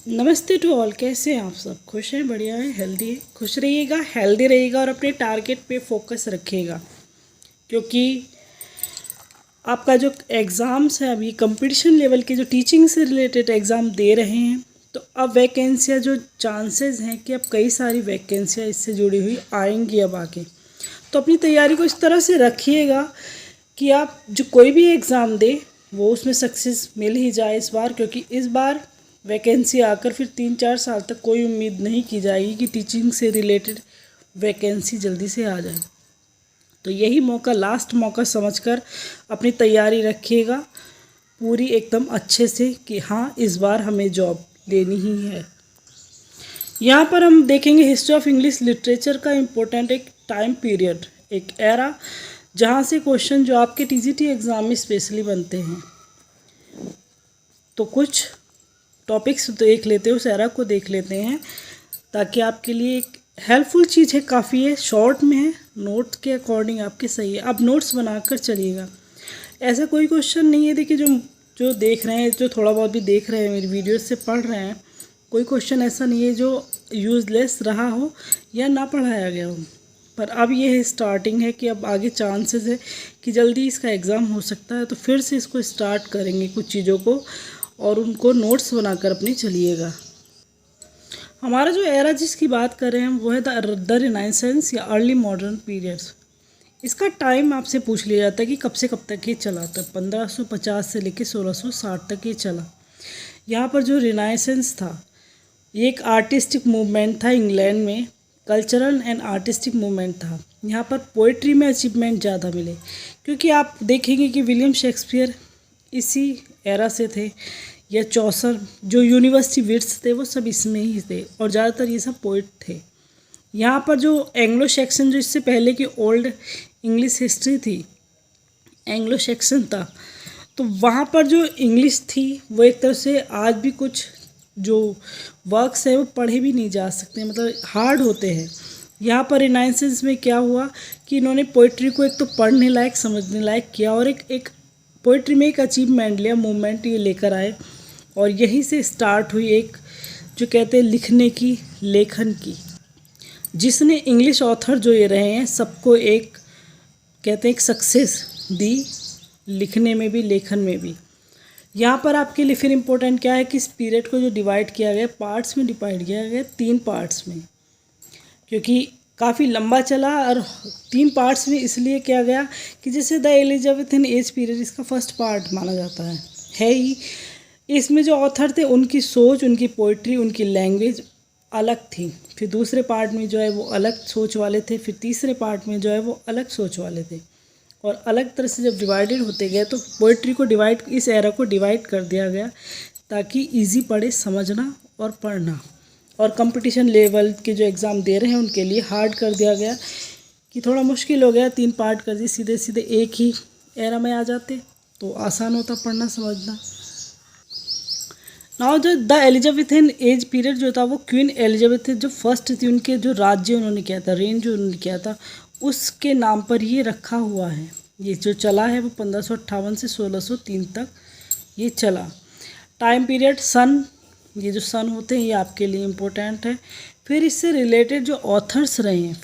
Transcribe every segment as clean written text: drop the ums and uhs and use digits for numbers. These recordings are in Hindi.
नमस्ते टू ऑल। कैसे हैं आप सब? खुश हैं, बढ़िया है, हेल्दी है। खुश रहिएगा, हेल्दी रहिएगा और अपने टारगेट पे फोकस रखिएगा, क्योंकि आपका जो एग्ज़ाम्स है अभी कंपटीशन लेवल के जो टीचिंग से रिलेटेड एग्ज़ाम दे रहे हैं, तो अब वैकेंसियाँ जो चांसेस हैं कि अब कई सारी वैकेंसियाँ इससे जुड़ी हुई आएंगी अब आगे। तो अपनी तैयारी को इस तरह से रखिएगा कि आप जो कोई भी एग्ज़ाम दे वो उसमें सक्सेस मिल ही जाए इस बार, क्योंकि इस बार वैकेंसी आकर फिर 3-4 साल तक कोई उम्मीद नहीं की जाएगी कि टीचिंग से रिलेटेड वैकेंसी जल्दी से आ जाए। तो यही मौका, लास्ट मौका समझकर अपनी तैयारी रखिएगा पूरी एकदम अच्छे से कि हाँ इस बार हमें जॉब लेनी ही है। यहाँ पर हम देखेंगे हिस्ट्री ऑफ इंग्लिश लिटरेचर का इम्पोर्टेंट एक टाइम पीरियड, एक एरा जहाँ से क्वेश्चन जो आपके टीजीटी एग्ज़ाम में स्पेशली बनते हैं। तो कुछ टॉपिक्स देख लेते हैं, उस एरा को देख लेते हैं ताकि आपके लिए एक हेल्पफुल चीज़ है, काफ़ी है, शॉर्ट में है, नोट के अकॉर्डिंग आपके सही है। आप नोट्स बनाकर चलिएगा। ऐसा कोई क्वेश्चन नहीं है, देखिए जो जो देख रहे हैं, जो थोड़ा बहुत भी देख रहे हैं, मेरी वीडियो से पढ़ रहे हैं, कोई क्वेश्चन ऐसा नहीं है जो यूज़लेस रहा हो या ना पढ़ाया गया हो। पर अब ये है स्टार्टिंग है कि अब आगे चांसेस है कि जल्दी इसका एग्ज़ाम हो सकता है, तो फिर से इसको स्टार्ट करेंगे कुछ चीज़ों को और उनको नोट्स बनाकर अपने चलिएगा। हमारा जो एरा जिसकी बात कर रहे हैं वो है द रिनाइसेंस या अर्ली मॉडर्न पीरियड्स। इसका टाइम आपसे पूछ लिया जाता है कि कब से कब तक ये चला था। 1550 से लेकर 1660 तक ये चला। यहाँ पर जो रिनाइसेंस था ये एक आर्टिस्टिक मूवमेंट था इंग्लैंड में, कल्चरल एंड आर्टिस्टिक मूवमेंट था। यहाँ पर पोइट्री में अचीवमेंट ज़्यादा मिले, क्योंकि आप देखेंगे कि विलियम शेक्सपियर इसी एरा से थे, या चौसर, जो यूनिवर्सिटी विट्स थे वो सब इसमें ही थे और ज़्यादातर ये सब पोइट थे। यहाँ पर जो एंग्लो सेक्शन, जो इससे पहले की ओल्ड इंग्लिश हिस्ट्री थी, एंग्लो सेक्शन था, तो वहाँ पर जो इंग्लिश थी वो एक तरह से आज भी कुछ जो वर्क्स है वो पढ़े भी नहीं जा सकते, मतलब हार्ड होते हैं। यहाँ पर रिनाइसेंस में क्या हुआ कि इन्होंने पोइट्री को एक तो पढ़ने लायक, समझने लायक किया और एक पोइट्री में एक अचीवमेंट लिया, मूवमेंट ये लेकर आए और यहीं से स्टार्ट हुई एक जो कहते हैं लिखने की, लेखन की, जिसने इंग्लिश ऑथर जो ये रहे हैं सबको एक कहते हैं एक सक्सेस दी, लिखने में भी, लेखन में भी। यहाँ पर आपके लिए फिर इम्पोर्टेंट क्या है कि इस पीरियड को जो डिवाइड किया गया, पार्ट्स में डिवाइड किया गया, 3 पार्ट्स में, क्योंकि काफ़ी लंबा चला और 3 पार्ट्स में इसलिए किया गया कि जैसे द एलिजाबेथन एज पीरियड इसका फर्स्ट पार्ट माना जाता है ही। इसमें जो ऑथर थे उनकी सोच, उनकी पोइट्री, उनकी लैंग्वेज अलग थी। फिर दूसरे पार्ट में जो है वो अलग सोच वाले थे, फिर तीसरे पार्ट में जो है वो अलग सोच वाले थे, और अलग तरह से जब डिवाइडेड होते गए तो पोइट्री को डिवाइड, इस एरा को डिवाइड कर दिया गया ताकि इजी पड़े समझना और पढ़ना। और कंपटीशन लेवल के जो एग्ज़ाम दे रहे हैं उनके लिए हार्ड कर दिया गया कि थोड़ा मुश्किल हो गया, 3 पार्ट कर दिए, सीधे सीधे एक ही एरा में आ जाते तो आसान होता पढ़ना समझना। नाउ जो द एलिजाबेथन एज पीरियड जो था वो क्वीन एलिजाबेथ जो फर्स्ट थी, उनके जो राज्य उन्होंने किया था, रेन जो उन्होंने किया था, उसके नाम पर ये रखा हुआ है। ये जो चला है वो 1558 से 1603 तक ये चला। टाइम पीरियड सन, ये जो सन होते हैं ये आपके लिए इम्पोर्टेंट है। फिर इससे रिलेटेड जो ऑथर्स रहे हैं,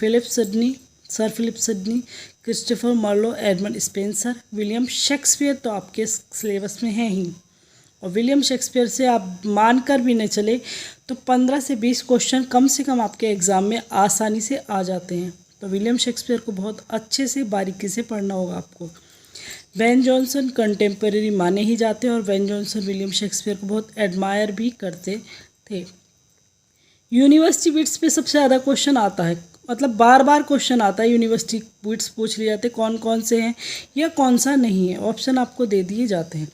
sir Philip Sidney, Christopher Marlowe, Edmund Spenser, William Shakespeare तो आपके सिलेबस में है ही, और विलियम शेक्सपियर से आप मानकर भी नहीं चले तो 15 से 20 क्वेश्चन कम से कम आपके एग्ज़ाम में आसानी से आ जाते हैं। तो विलियम शेक्सपियर को बहुत अच्छे से बारीकी से पढ़ना होगा आपको। बेन जॉनसन कंटेम्प्रेरी माने ही जाते हैं और बेन जॉनसन विलियम शेक्सपियर को बहुत एडमायर भी करते थे। यूनिवर्सिटी बिट्स पे सबसे ज़्यादा क्वेश्चन आता है, मतलब बार बार क्वेश्चन आता है, यूनिवर्सिटी बिट्स पूछ लिए जाते हैं कौन कौन से हैं या कौन सा नहीं है, ऑप्शन आपको दे दिए जाते हैं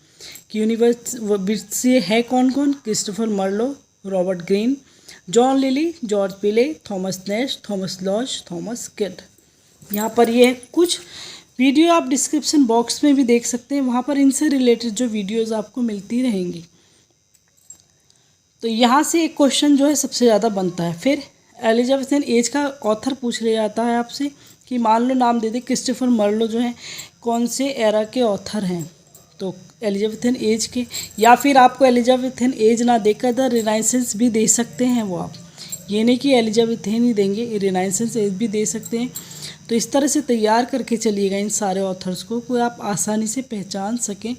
कि यूनिवर्सिटी बिट्स से है कौन कौन। Christopher Marlowe, Robert Greene, John Lyly, George Peele, Thomas Nashe, Thomas Lodge, Thomas Kyd. यहाँ पर ये कुछ वीडियो आप डिस्क्रिप्शन बॉक्स में भी देख सकते हैं, वहाँ पर इनसे रिलेटेड जो वीडियोस आपको मिलती रहेंगी। तो यहाँ से एक क्वेश्चन जो है सबसे ज़्यादा बनता है। फिर एलिजाबेथन एज का ऑथर पूछ लिया जाता है आपसे कि मान लो नाम दे दे, क्रिस्टोफर मार्लो जो है कौन से एरा के ऑथर हैं। तो एलिजाबेथन एज के, या फिर आपको एलिजाबेथन एज ना देकर द रिनाइसेंस भी दे सकते हैं वो आप, ये नहीं कि एलिजाबेथन ही देंगे, रिनाइसेंस एज भी दे सकते हैं। तो इस तरह से तैयार करके चलिएगा इन सारे ऑथर्स को आप आसानी से पहचान सकें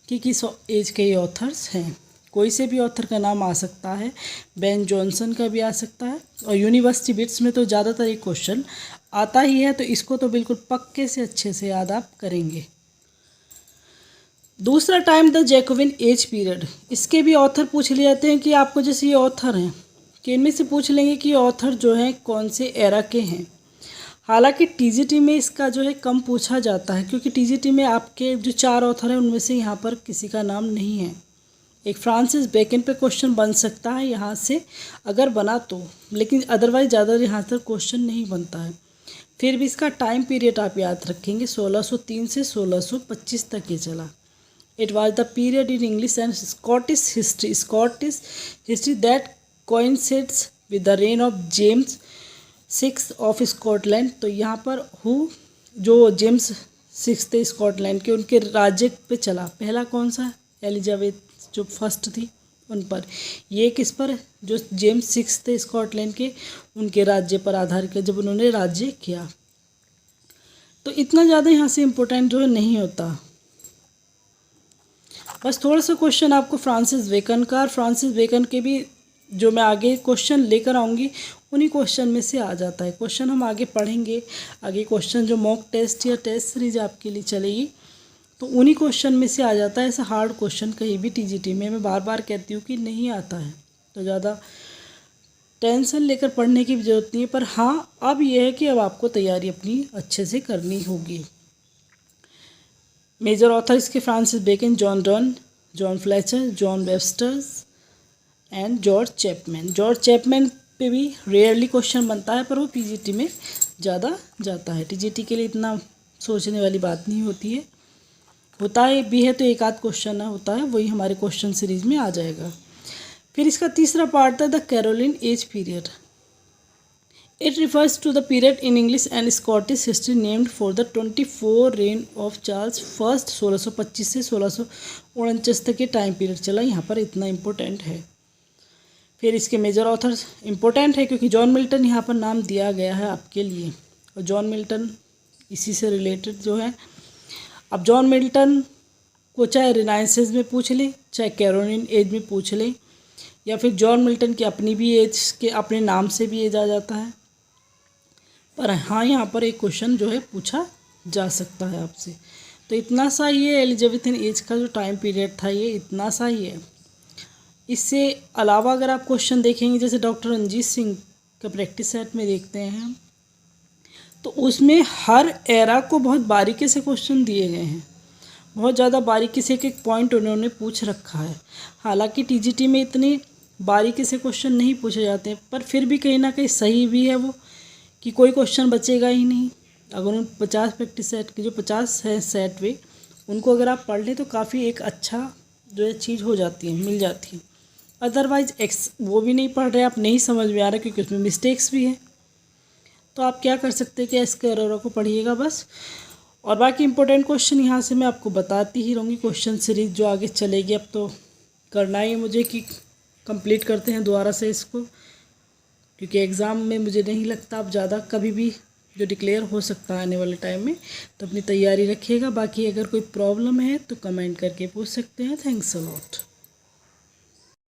कि किस एज के ये ऑथर्स हैं। कोई से भी ऑथर का नाम आ सकता है, बेन जॉनसन का भी आ सकता है, और यूनिवर्सिटी बिट्स में तो ज़्यादातर एक क्वेश्चन आता ही है, तो इसको तो बिल्कुल पक्के से अच्छे से याद आप करेंगे। दूसरा time the Jacobean age period, इसके भी ऑथर पूछ लिए जाते हैं कि आपको जैसे ये ऑथर हैं कि इनमें से पूछ लेंगे कि ऑथर जो हैं कौन से एरा के हैं। हालांकि टीजीटी में इसका जो है कम पूछा जाता है, क्योंकि टीजीटी में आपके जो 4 ऑथर हैं उनमें से यहाँ पर किसी का नाम नहीं है। एक फ्रांसिस बेकन पे क्वेश्चन बन सकता है यहाँ से अगर बना तो, लेकिन अदरवाइज ज़्यादा यहाँ तक क्वेश्चन नहीं बनता है। फिर भी इसका टाइम पीरियड आप याद रखेंगे, 1603 से 1625 तक ये चला। It was the period in English and Scottish history that coincides with the rain of James 6 of Scotland. तो यहाँ पर जो जेम्स 6 थे स्कॉटलैंड के, उनके राज्य पे चला। पहला कौन सा? एलिजाबेथ जो फर्स्ट थी उन पर। ये किस पर? जो जेम्स 6 थे स्कॉटलैंड के, उनके राज्य पर आधारित किया, जब उन्होंने राज्य किया। तो इतना ज़्यादा यहाँ से इम्पोर्टेंट जो है नहीं होता। बस थोड़ा सा क्वेश्चन आपको फ्रांसिस बेकन का, फ्रांसिस बेकन के भी जो मैं आगे क्वेश्चन लेकर आऊँगी उन्हीं क्वेश्चन में से आ जाता है। क्वेश्चन हम आगे पढ़ेंगे, आगे क्वेश्चन जो मॉक टेस्ट या टेस्ट सीरीज आपके लिए चलेगी तो उन्हीं क्वेश्चन में से आ जाता है। ऐसा हार्ड क्वेश्चन कहीं भी टीजीटी में, मैं बार बार कहती हूँ कि नहीं आता है, तो ज़्यादा टेंशन लेकर पढ़ने की ज़रूरत नहीं है। पर हाँ, अब यह है कि अब आपको तैयारी अपनी अच्छे से करनी होगी। मेजर ऑथर इसके Francis Bacon, John Donne, John Fletcher, John Websters and George Chapman. George Chapman पे भी रेयरली क्वेश्चन बनता है, पर वो पीजीटी में ज़्यादा जाता है। टीजीटी के लिए इतना सोचने वाली बात नहीं होती है, होता है भी है तो एक आध क्वेश्चन होता है, वही हमारे क्वेश्चन सीरीज में आ जाएगा। फिर इसका तीसरा पार्ट था the Caroline age period. It refers to the period in English and Scottish history named for the 24 reign of Charles first 1625 से 1649 तक के टाइम पीरियड चला। यहाँ पर इतना इम्पोर्टेंट है। फिर इसके मेजर ऑथर्स इम्पोर्टेंट है क्योंकि जॉन मिल्टन यहाँ पर नाम दिया गया है आपके लिए, और जॉन मिल्टन इसी से रिलेटेड जो है। अब जॉन मिल्टन को चाहे रिनाइसेंस में पूछ ले, चाहे कैरोलिन एज में पूछ ले, या फिर जॉन मिल्टन की अपनी भी एज के अपने नाम से भी एज आ जाता है। पर हाँ, यहाँ पर एक क्वेश्चन जो है पूछा जा सकता है आपसे। तो इतना सा ये एलिजाबेथन एज का जो टाइम पीरियड था, ये इतना सा ही है। इससे अलावा अगर आप क्वेश्चन देखेंगे, जैसे डॉक्टर रंजीत सिंह का प्रैक्टिस सेट में देखते हैं, तो उसमें हर एरा को बहुत बारीकी से क्वेश्चन दिए गए हैं, बहुत ज़्यादा बारीकी से एक एक पॉइंट उन्होंने पूछ रखा है। हालांकि टीजीटी में इतने बारीकी से क्वेश्चन नहीं पूछे जाते हैं, पर फिर भी कहीं ना कहीं सही भी है वो, कि कोई क्वेश्चन बचेगा ही नहीं। अगर उन 50 प्रैक्टिस सेट के जो 50 है सेट वे, उनको अगर आप पढ़ लें तो काफ़ी एक अच्छा जो है चीज़ हो जाती है, मिल जाती है। अदरवाइज वो भी नहीं पढ़ रहे, आप नहीं समझ में आ रहा क्योंकि उसमें मिस्टेक्स भी हैं, तो आप क्या कर सकते हैं कि इसके एरर को पढ़िएगा बस। और बाकी इंपॉर्टेंट क्वेश्चन यहाँ से मैं आपको बताती ही रहूँगी। क्वेश्चन सीरीज जो आगे चलेगी, अब तो करना ही है मुझे कि कंप्लीट करते हैं दोबारा से इसको, क्योंकि एग्ज़ाम में मुझे नहीं लगता अब ज़्यादा कभी भी जो डिक्लेयर हो सकता है आने वाले टाइम में। तो अपनी तैयारी रखिएगा। बाकी अगर कोई प्रॉब्लम है तो कमेंट करके पूछ सकते हैं। Thanks a lot.